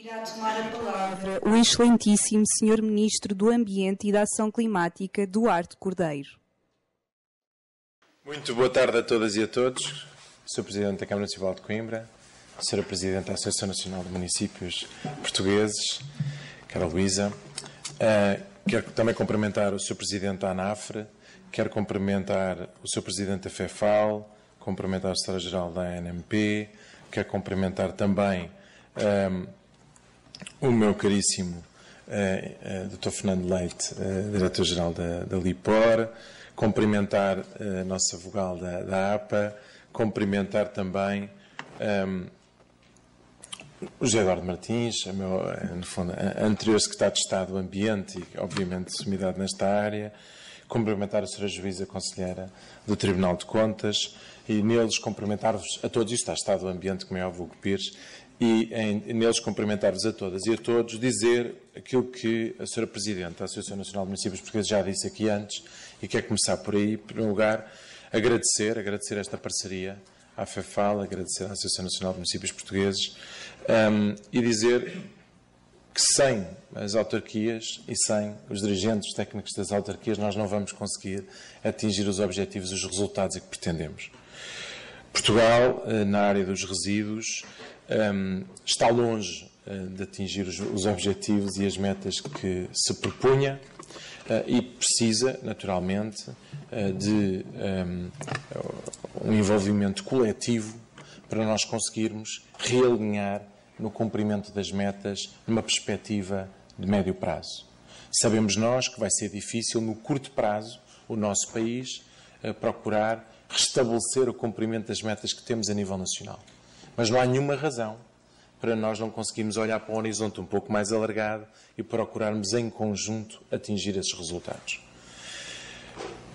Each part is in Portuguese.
Irá tomar a palavra o excelentíssimo Sr. Ministro do Ambiente e da Ação Climática, Duarte Cordeiro. Muito boa tarde a todas e a todos. Sr. Presidente da Câmara Municipal de Coimbra, Sra. Presidente da Associação Nacional de Municípios Portugueses, cara Luísa. Quero também cumprimentar o Sr. Presidente da ANAFRE, quero cumprimentar o Sr. Presidente da FEFAL, cumprimentar a Secretária-Geral da ANMP, quero cumprimentar também o meu caríssimo Dr. Fernando Leite, Diretor-Geral da LIPOR, cumprimentar a nossa vogal da APA, cumprimentar também o José Eduardo Martins, no fundo, anterior Secretário de Estado do Ambiente e, obviamente, sumidade nesta área, cumprimentar a Sra. Juíza Conselheira do Tribunal de Contas e neles cumprimentar-vos a todos, isto está Estado do Ambiente, como é óbvio, Hugo Pires, e neles cumprimentar-vos a todas e a todos, dizer aquilo que a Sra. Presidente da Associação Nacional de Municípios Portugueses já disse aqui antes e quer começar por aí, em primeiro lugar, agradecer esta parceria à FEFAL, agradecer à Associação Nacional de Municípios Portugueses e dizer que sem as autarquias e sem os dirigentes técnicos das autarquias nós não vamos conseguir atingir os objetivos e os resultados a que pretendemos. Portugal, na área dos resíduos, está longe de atingir os objetivos e as metas que se propunha e precisa, naturalmente, de um envolvimento coletivo para nós conseguirmos realinhar no cumprimento das metas numa perspectiva de médio prazo. Sabemos nós que vai ser difícil, no curto prazo, o nosso país procurar restabelecer o cumprimento das metas que temos a nível nacional. Mas não há nenhuma razão para nós não conseguirmos olhar para um horizonte um pouco mais alargado e procurarmos em conjunto atingir esses resultados.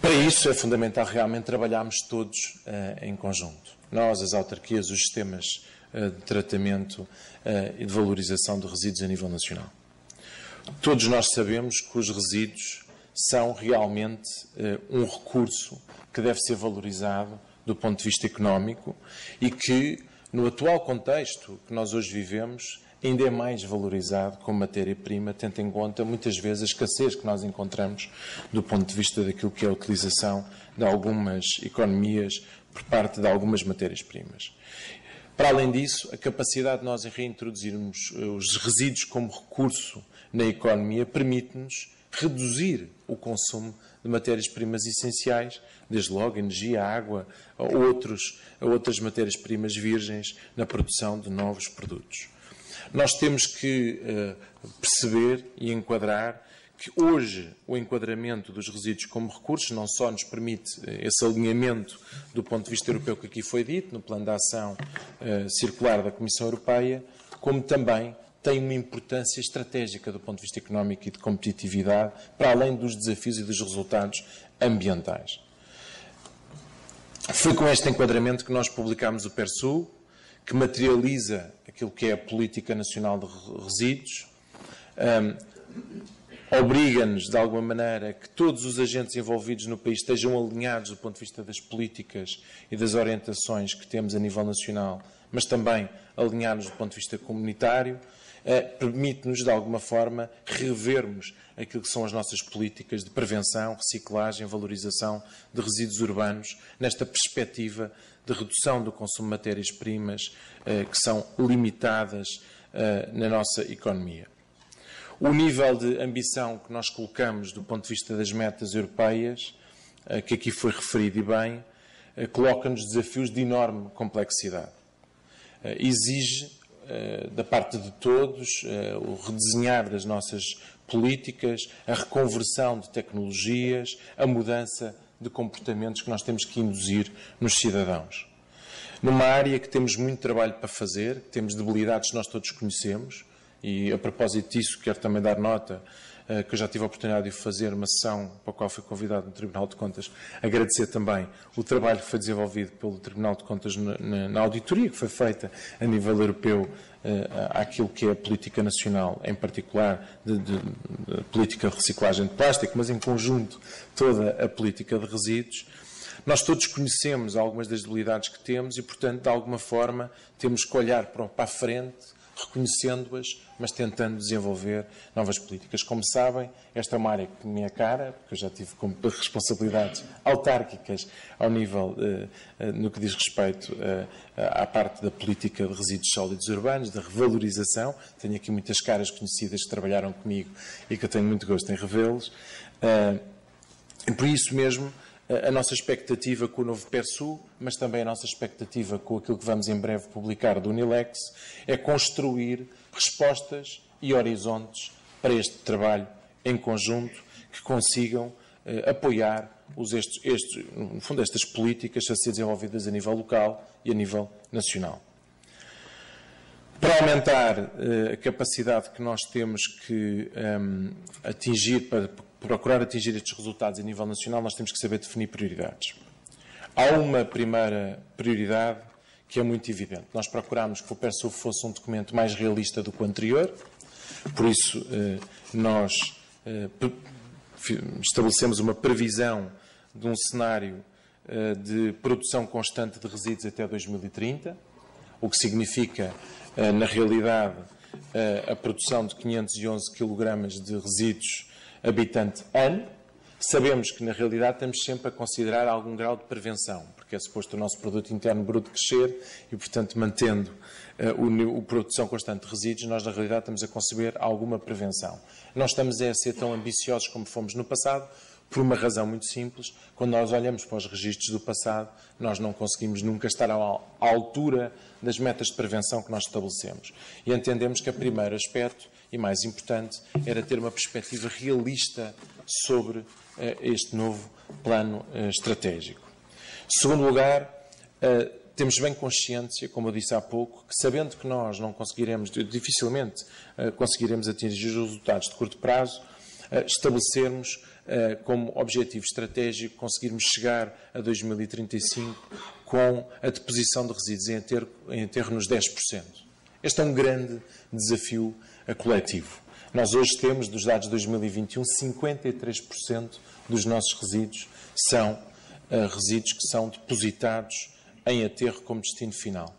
Para isso é fundamental realmente trabalharmos todos em conjunto. Nós, as autarquias, os sistemas de tratamento e de valorização de resíduos a nível nacional. Todos nós sabemos que os resíduos são realmente um recurso que deve ser valorizado do ponto de vista económico e que, no atual contexto que nós hoje vivemos, ainda é mais valorizado como matéria-prima, tendo em conta muitas vezes a escassez que nós encontramos do ponto de vista daquilo que é a utilização de algumas economias por parte de algumas matérias-primas. Para além disso, a capacidade de nós reintroduzirmos os resíduos como recurso na economia permite-nos reduzir o consumo de matérias-primas essenciais, desde logo energia, água, outras matérias-primas virgens na produção de novos produtos. Nós temos que perceber e enquadrar que hoje o enquadramento dos resíduos como recursos não só nos permite esse alinhamento do ponto de vista europeu que aqui foi dito, no plano de ação circular da Comissão Europeia, como também tem uma importância estratégica do ponto de vista económico e de competitividade, para além dos desafios e dos resultados ambientais. Foi com este enquadramento que nós publicámos o PERSU, que materializa aquilo que é a Política Nacional de Resíduos, obriga-nos, de alguma maneira, que todos os agentes envolvidos no país estejam alinhados do ponto de vista das políticas e das orientações que temos a nível nacional, mas também alinhados do ponto de vista comunitário, permite-nos, de alguma forma, revermos aquilo que são as nossas políticas de prevenção, reciclagem, valorização de resíduos urbanos, nesta perspectiva de redução do consumo de matérias-primas que são limitadas na nossa economia. O nível de ambição que nós colocamos do ponto de vista das metas europeias, que aqui foi referido e bem, coloca-nos desafios de enorme complexidade. Exige, da parte de todos, o redesenhar das nossas políticas, a reconversão de tecnologias, a mudança de comportamentos que nós temos que induzir nos cidadãos. Numa área que temos muito trabalho para fazer, que temos debilidades que nós todos conhecemos, e a propósito disso quero também dar nota que eu já tive a oportunidade de fazer uma sessão para a qual fui convidado no Tribunal de Contas, agradecer também o trabalho que foi desenvolvido pelo Tribunal de Contas na auditoria que foi feita a nível europeu àquilo que é a política nacional, em particular de política de reciclagem de plástico, mas em conjunto toda a política de resíduos. Nós todos conhecemos algumas das debilidades que temos e, portanto, de alguma forma, temos que olhar para a frente, reconhecendo-as, mas tentando desenvolver novas políticas. Como sabem, esta é uma área que me é cara, porque eu já tive responsabilidades autárquicas ao nível, no que diz respeito à parte da política de resíduos sólidos urbanos, da revalorização. Tenho aqui muitas caras conhecidas que trabalharam comigo e que eu tenho muito gosto em revê-los. E por isso mesmo, a nossa expectativa com o novo PERSU, mas também a nossa expectativa com aquilo que vamos em breve publicar do Unilex, é construir respostas e horizontes para este trabalho em conjunto que consigam apoiar no fundo, estas políticas a ser desenvolvidas a nível local e a nível nacional. Para aumentar a capacidade que nós temos que atingir, para procurar atingir estes resultados a nível nacional, nós temos que saber definir prioridades. Há uma primeira prioridade que é muito evidente. Nós procuramos que o PERSU fosse um documento mais realista do que o anterior, por isso nós estabelecemos uma previsão de um cenário de produção constante de resíduos até 2030, o que significa, na realidade, a produção de 511 kg de resíduos habitante ano. Sabemos que, na realidade, temos sempre a considerar algum grau de prevenção, porque é suposto o nosso produto interno bruto crescer e, portanto, mantendo a produção constante de resíduos, nós, na realidade, estamos a conceber alguma prevenção. Não estamos a ser tão ambiciosos como fomos no passado, por uma razão muito simples. Quando nós olhamos para os registros do passado, nós não conseguimos nunca estar à altura das metas de prevenção que nós estabelecemos. E entendemos que o primeiro aspecto, e mais importante, era ter uma perspectiva realista sobre este novo plano estratégico. Em segundo lugar, temos bem consciência, como eu disse há pouco, que sabendo que nós não conseguiremos, dificilmente conseguiremos atingir os resultados de curto prazo, estabelecermos como objetivo estratégico conseguirmos chegar a 2035 com a deposição de resíduos em aterro nos 10%. Este é um grande desafio coletivo. Nós hoje temos, dos dados de 2021, 53% dos nossos resíduos são resíduos que são depositados em aterro como destino final.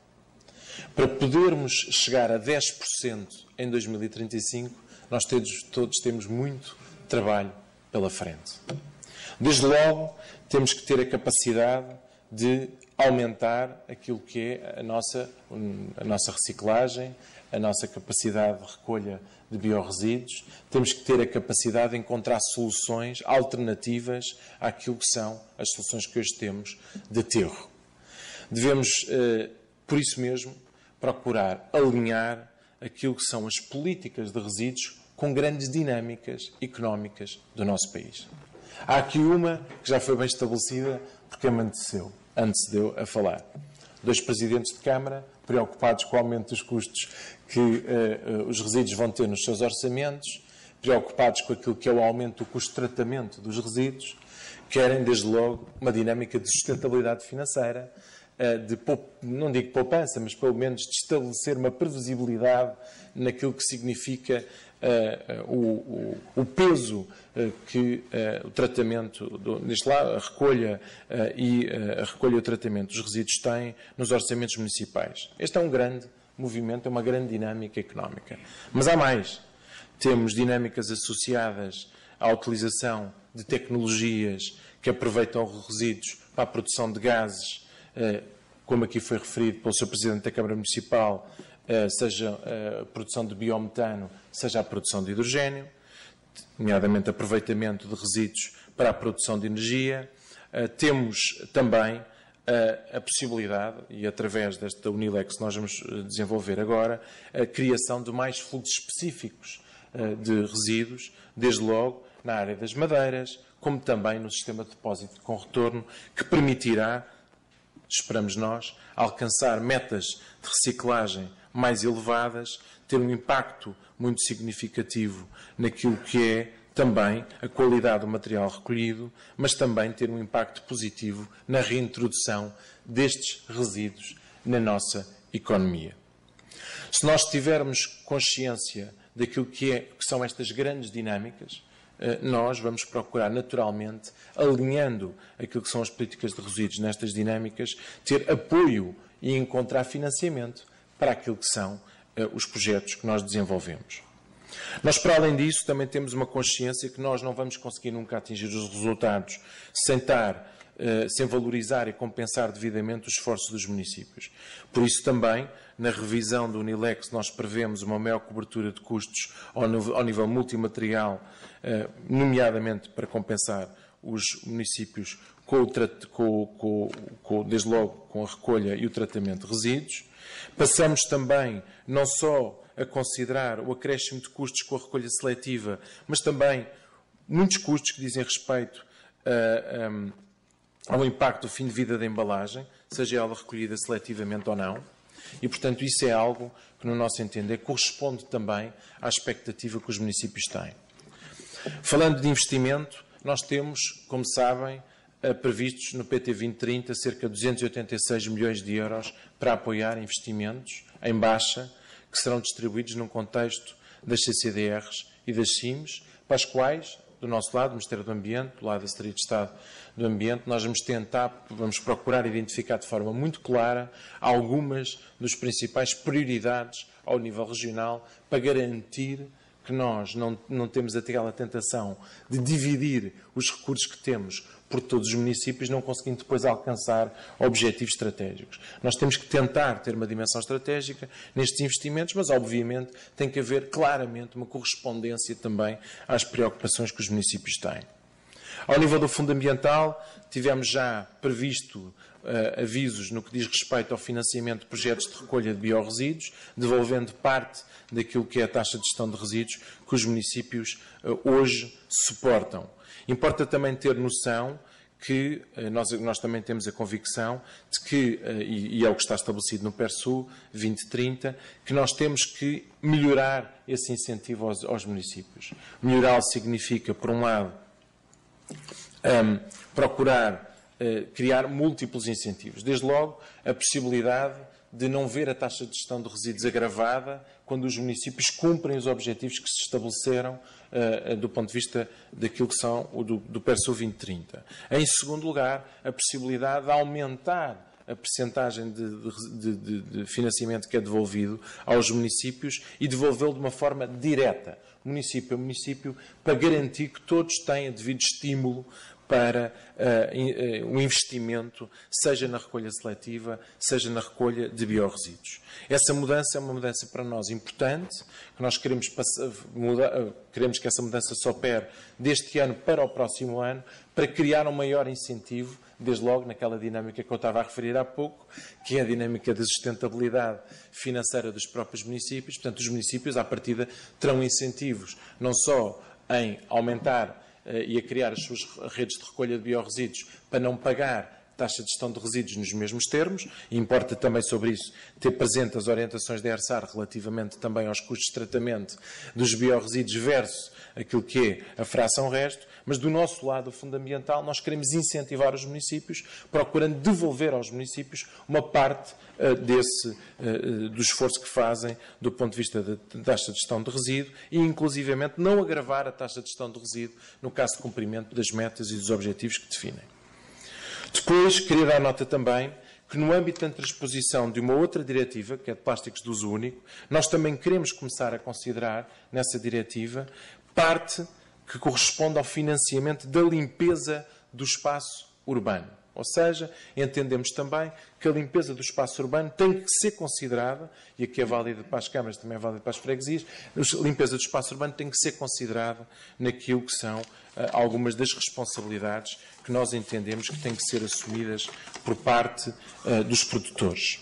Para podermos chegar a 10% em 2035, nós todos temos muito trabalho pela frente. Desde logo, temos que ter a capacidade de aumentar aquilo que é a nossa reciclagem, a nossa capacidade de recolha de biorresíduos. Temos que ter a capacidade de encontrar soluções alternativas àquilo que são as soluções que hoje temos de aterro. Devemos, por isso mesmo, procurar alinhar aquilo que são as políticas de resíduos com grandes dinâmicas económicas do nosso país. Há aqui uma que já foi bem estabelecida porque me antecedeu a falar. 2 presidentes de Câmara preocupados com o aumento dos custos que os resíduos vão ter nos seus orçamentos, preocupados com aquilo que é o aumento do custo de tratamento dos resíduos, querem, desde logo, uma dinâmica de sustentabilidade financeira, não digo poupança, mas pelo menos de estabelecer uma previsibilidade naquilo que significa o peso que o tratamento, a recolha e o tratamento dos resíduos têm nos orçamentos municipais. Este é um grande movimento, é uma grande dinâmica económica. Mas há mais. Temos dinâmicas associadas à utilização de tecnologias que aproveitam os resíduos para a produção de gases, como aqui foi referido pelo Sr. Presidente da Câmara Municipal, seja a produção de biometano, seja a produção de hidrogénio, nomeadamente aproveitamento de resíduos para a produção de energia. Temos também a possibilidade, e através desta Unilex que nós vamos desenvolver agora, a criação de mais fluxos específicos de resíduos, desde logo na área das madeiras, como também no sistema de depósito com retorno, que permitirá, esperamos nós, alcançar metas de reciclagem mais elevadas, ter um impacto muito significativo naquilo que é também a qualidade do material recolhido, mas também ter um impacto positivo na reintrodução destes resíduos na nossa economia. Se nós tivermos consciência daquilo que são estas grandes dinâmicas, nós vamos procurar naturalmente, alinhando aquilo que são as políticas de resíduos nestas dinâmicas, ter apoio e encontrar financiamento para aquilo que são os projetos que nós desenvolvemos. Nós, para além disso, também temos uma consciência que nós não vamos conseguir nunca atingir os resultados sem valorizar e compensar devidamente os esforços dos municípios. Por isso também, na revisão do Unilex, nós prevemos uma maior cobertura de custos ao nível multimaterial, nomeadamente para compensar os municípios desde logo com a recolha e o tratamento de resíduos. Passamos também não só a considerar o acréscimo de custos com a recolha seletiva, mas também muitos custos que dizem respeito ao impacto do fim de vida da embalagem, seja ela recolhida seletivamente ou não. E, portanto, isso é algo que, no nosso entender, corresponde também à expectativa que os municípios têm. Falando de investimento, nós temos, como sabem, previstos no PT 2030 cerca de 286 milhões de euros para apoiar investimentos em baixa que serão distribuídos num contexto das CCDRs e das CIMs, para as quais, do nosso lado, do Ministério do Ambiente, do lado da Secretaria de Estado do Ambiente, nós vamos procurar identificar de forma muito clara algumas das principais prioridades ao nível regional para garantir que nós não temos aquela tentação de dividir os recursos que temos por todos os municípios, não conseguindo depois alcançar objetivos estratégicos. Nós temos que tentar ter uma dimensão estratégica nestes investimentos, mas obviamente tem que haver claramente uma correspondência também às preocupações que os municípios têm. Ao nível do Fundo Ambiental, tivemos já previsto avisos no que diz respeito ao financiamento de projetos de recolha de biorresíduos, devolvendo parte daquilo que é a taxa de gestão de resíduos que os municípios hoje suportam. Importa também ter noção que nós também temos a convicção de que, e é o que está estabelecido no PERSU 2030, que nós temos que melhorar esse incentivo aos municípios. Melhorá-lo significa, por um lado, procurar criar múltiplos incentivos. Desde logo, a possibilidade de não ver a taxa de gestão de resíduos agravada quando os municípios cumprem os objetivos que se estabeleceram do ponto de vista daquilo que são do PERSU 2030. Em segundo lugar, a possibilidade de aumentar a percentagem de financiamento que é devolvido aos municípios e devolvê-lo de uma forma direta, município a município, para garantir que todos têm devido estímulo para um investimento, seja na recolha seletiva, seja na recolha de biorresíduos. Essa mudança é uma mudança para nós importante, que nós queremos que essa mudança se opere deste ano para o próximo ano, para criar um maior incentivo, desde logo naquela dinâmica que eu estava a referir há pouco, que é a dinâmica da sustentabilidade financeira dos próprios municípios. Portanto, os municípios, à partida, terão incentivos, não só em aumentar e a criar as suas redes de recolha de biorresíduos para não pagar taxa de gestão de resíduos nos mesmos termos, e importa também sobre isso ter presente as orientações da ERSAR relativamente também aos custos de tratamento dos biorresíduos versus aquilo que é a fração resto, mas do nosso lado, o Fundo Ambiental, nós queremos incentivar os municípios, procurando devolver aos municípios uma parte do esforço que fazem do ponto de vista da taxa de gestão de resíduo e, inclusivamente, não agravar a taxa de gestão de resíduo no caso de cumprimento das metas e dos objetivos que definem. Depois, queria dar nota também que no âmbito da transposição de uma outra diretiva, que é de plásticos de uso único, nós também queremos começar a considerar, nessa diretiva, parte que corresponde ao financiamento da limpeza do espaço urbano. Ou seja, entendemos também que a limpeza do espaço urbano tem que ser considerada, e aqui é válida para as câmaras, também é válida para as freguesias, a limpeza do espaço urbano tem que ser considerada naquilo que são algumas das responsabilidades que nós entendemos que têm que ser assumidas por parte dos produtores.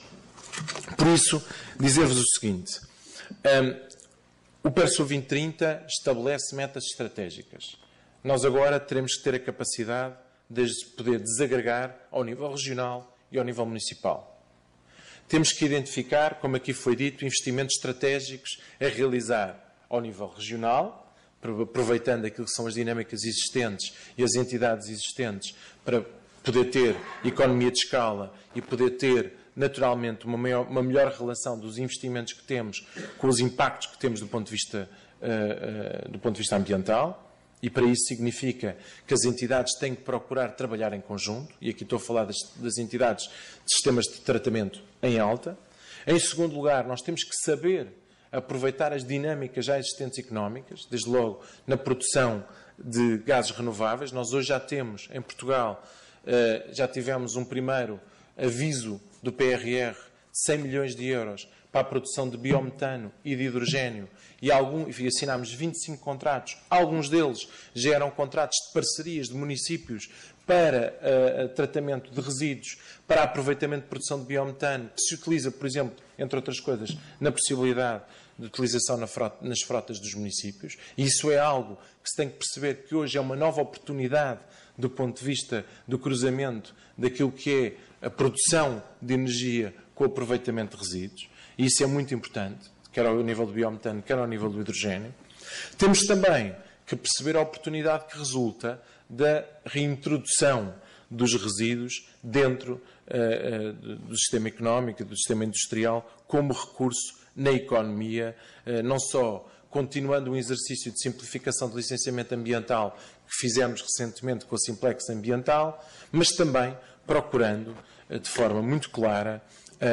Por isso, dizer-vos o seguinte, o PERSU 2030 estabelece metas estratégicas. Nós agora teremos que ter a capacidade de poder desagregar ao nível regional e ao nível municipal. Temos que identificar, como aqui foi dito, investimentos estratégicos a realizar ao nível regional, aproveitando aquilo que são as dinâmicas existentes e as entidades existentes para poder ter economia de escala e poder ter, naturalmente, uma melhor relação dos investimentos que temos com os impactos que temos do ponto de vista ambiental. E para isso significa que as entidades têm que procurar trabalhar em conjunto, e aqui estou a falar das entidades de sistemas de tratamento em alta. Em segundo lugar, nós temos que saber aproveitar as dinâmicas já existentes económicas, desde logo na produção de gases renováveis. Nós hoje já temos, em Portugal, já tivemos um primeiro aviso do PRR de 100 milhões de euros para a produção de biometano e de hidrogénio e assinámos 25 contratos. Alguns deles já eram contratos de parcerias de municípios para tratamento de resíduos, para aproveitamento de produção de biometano, que se utiliza, por exemplo, entre outras coisas, na possibilidade de utilização nas frotas dos municípios. E isso é algo que se tem que perceber que hoje é uma nova oportunidade do ponto de vista do cruzamento daquilo que é a produção de energia com o aproveitamento de resíduos. E isso é muito importante, quer ao nível do biometano, quer ao nível do hidrogénio. Temos também que perceber a oportunidade que resulta da reintrodução dos resíduos dentro do sistema económico, do sistema industrial, como recurso na economia, não só continuando um exercício de simplificação de licenciamento ambiental que fizemos recentemente com a Simplex Ambiental, mas também procurando, de forma muito clara,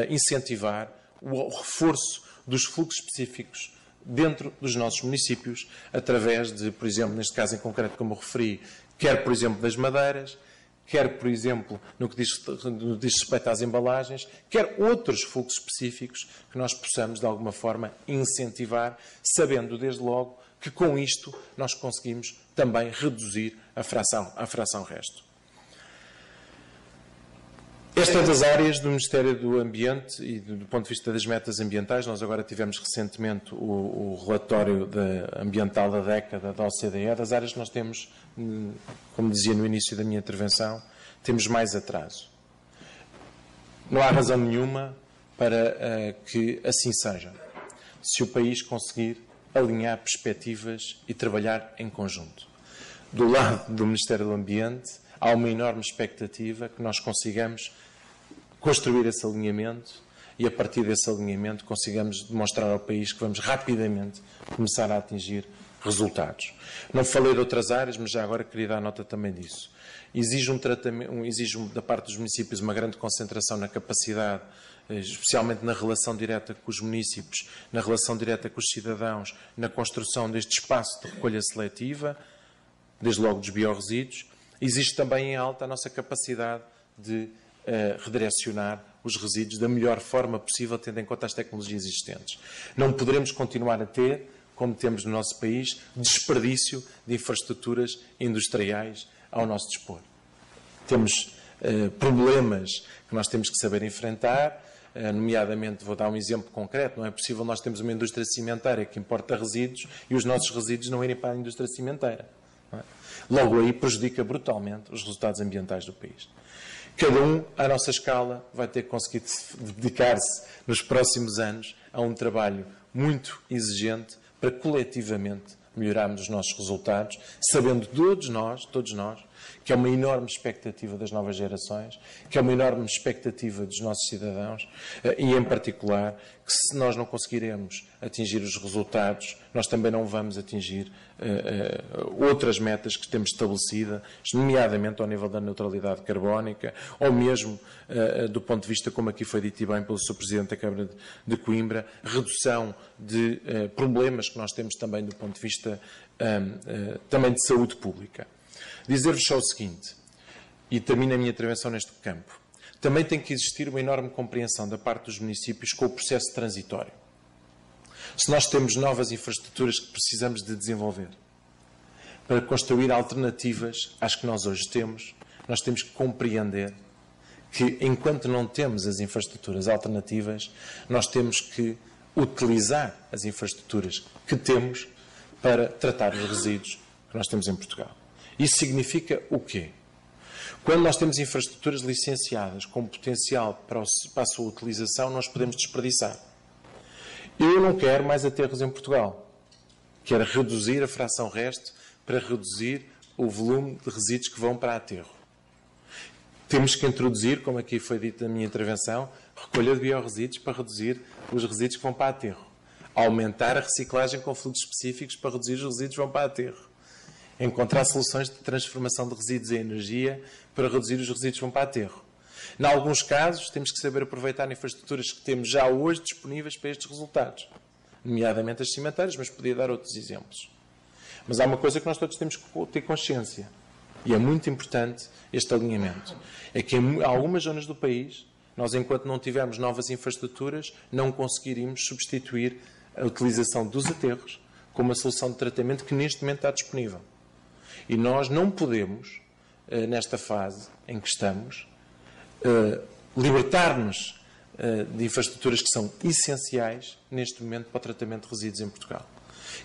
incentivar o reforço dos fluxos específicos dentro dos nossos municípios, através de, por exemplo, neste caso em concreto, como referi, quer, por exemplo, das madeiras, quer, por exemplo, no que diz respeito às embalagens, quer outros fluxos específicos que nós possamos, de alguma forma, incentivar, sabendo, desde logo, que com isto nós conseguimos também reduzir a fração resto. Esta é das áreas do Ministério do Ambiente e do ponto de vista das metas ambientais. Nós agora tivemos recentemente o relatório ambiental da década da OCDE. Das áreas que nós temos, como dizia no início da minha intervenção, temos mais atraso. Não há razão nenhuma para que assim seja, se o país conseguir alinhar perspectivas e trabalhar em conjunto. Do lado do Ministério do Ambiente, há uma enorme expectativa que nós consigamos construir esse alinhamento e, a partir desse alinhamento, consigamos demonstrar ao país que vamos rapidamente começar a atingir resultados. Não falei de outras áreas, mas já agora queria dar nota também disso. Exige da parte dos municípios uma grande concentração na capacidade, especialmente na relação direta com os municípios, na relação direta com os cidadãos, na construção deste espaço de recolha seletiva, desde logo dos biorresíduos. Existe também em alta a nossa capacidade de redirecionar os resíduos da melhor forma possível, tendo em conta as tecnologias existentes. Não poderemos continuar a ter, como temos no nosso país, desperdício de infraestruturas industriais ao nosso dispor. Temos problemas que nós temos que saber enfrentar, nomeadamente, vou dar um exemplo concreto, não é possível nós termos uma indústria cimenteira que importa resíduos e os nossos resíduos não irem para a indústria cimenteira. Logo aí prejudica brutalmente os resultados ambientais do país. Cada um, à nossa escala, vai ter que conseguir dedicar-se nos próximos anos a um trabalho muito exigente para coletivamente melhorarmos os nossos resultados, sabendo todos nós, que é uma enorme expectativa das novas gerações, que é uma enorme expectativa dos nossos cidadãos e, em particular, que se nós não conseguiremos atingir os resultados, nós também não vamos atingir outras metas que temos estabelecidas, nomeadamente ao nível da neutralidade carbónica, ou mesmo do ponto de vista, como aqui foi dito bem pelo Sr. Presidente da Câmara de Coimbra, redução de problemas que nós temos também do ponto de vista também de saúde pública. Dizer-vos só o seguinte, e termino a minha intervenção neste campo, também tem que existir uma enorme compreensão da parte dos municípios com o processo transitório. Se nós temos novas infraestruturas que precisamos de desenvolver para construir alternativas às que nós hoje temos, nós temos que compreender que, enquanto não temos as infraestruturas alternativas, nós temos que utilizar as infraestruturas que temos para tratar os resíduos que nós temos em Portugal. Isso significa o quê? Quando nós temos infraestruturas licenciadas com potencial para a sua utilização, nós podemos desperdiçar. Eu não quero mais aterros em Portugal. Quero reduzir a fração resto para reduzir o volume de resíduos que vão para aterro. Temos que introduzir, como aqui foi dito na minha intervenção, recolha de biorresíduos para reduzir os resíduos que vão para aterro. Aumentar a reciclagem com fluxos específicos para reduzir os resíduos que vão para aterro. Encontrar soluções de transformação de resíduos em energia para reduzir os resíduos que vão para aterro. Em alguns casos, temos que saber aproveitar infraestruturas que temos já hoje disponíveis para estes resultados. nomeadamente as cimenteiras, mas podia dar outros exemplos. Mas há uma coisa que nós todos temos que ter consciência, e é muito importante este alinhamento, é que em algumas zonas do país, nós, enquanto não tivermos novas infraestruturas, não conseguiríamos substituir a utilização dos aterros como uma solução de tratamento que neste momento está disponível. E nós não podemos, nesta fase em que estamos, libertar-nos de infraestruturas que são essenciais neste momento para o tratamento de resíduos em Portugal.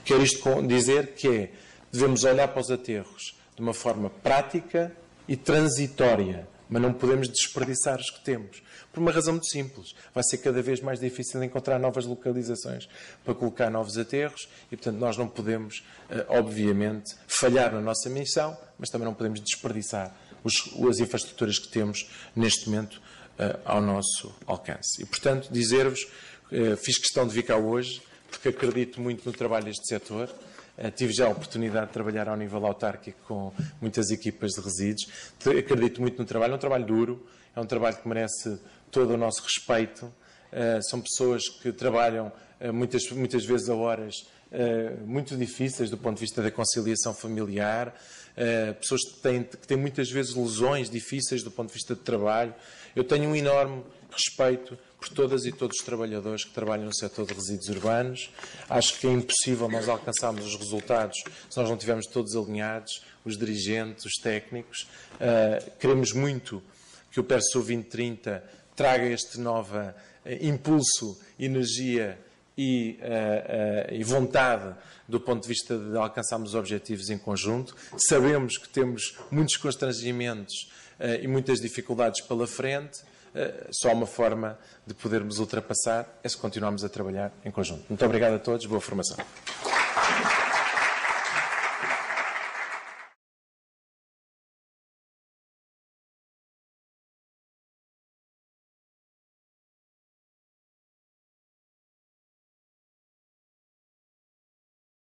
Quero isto dizer que devemos olhar para os aterros de uma forma prática e transitória, mas não podemos desperdiçar os que temos. Por uma razão muito simples. Vai ser cada vez mais difícil encontrar novas localizações para colocar novos aterros e, portanto, nós não podemos, obviamente, falhar na nossa missão, mas também não podemos desperdiçar as infraestruturas que temos neste momento ao nosso alcance. E, portanto, dizer-vos, fiz questão de vir cá hoje, porque acredito muito no trabalho deste setor. Tive já a oportunidade de trabalhar ao nível autárquico com muitas equipas de resíduos. Acredito muito no trabalho. É um trabalho duro, é um trabalho que merece todo o nosso respeito. São pessoas que trabalham muitas vezes a horas muito difíceis do ponto de vista da conciliação familiar. Pessoas que têm muitas vezes lesões difíceis do ponto de vista de trabalho. Eu tenho um enorme respeito por todas e todos os trabalhadores que trabalham no setor de resíduos urbanos. Acho que é impossível nós alcançarmos os resultados se nós não estivermos todos alinhados, os dirigentes, os técnicos. Queremos muito que o PERSUR 2030 traga este novo impulso, energia e vontade do ponto de vista de alcançarmos os objetivos em conjunto. Sabemos que temos muitos constrangimentos e muitas dificuldades pela frente. Só uma forma de podermos ultrapassar é se continuarmos a trabalhar em conjunto. Muito obrigado a todos, boa formação.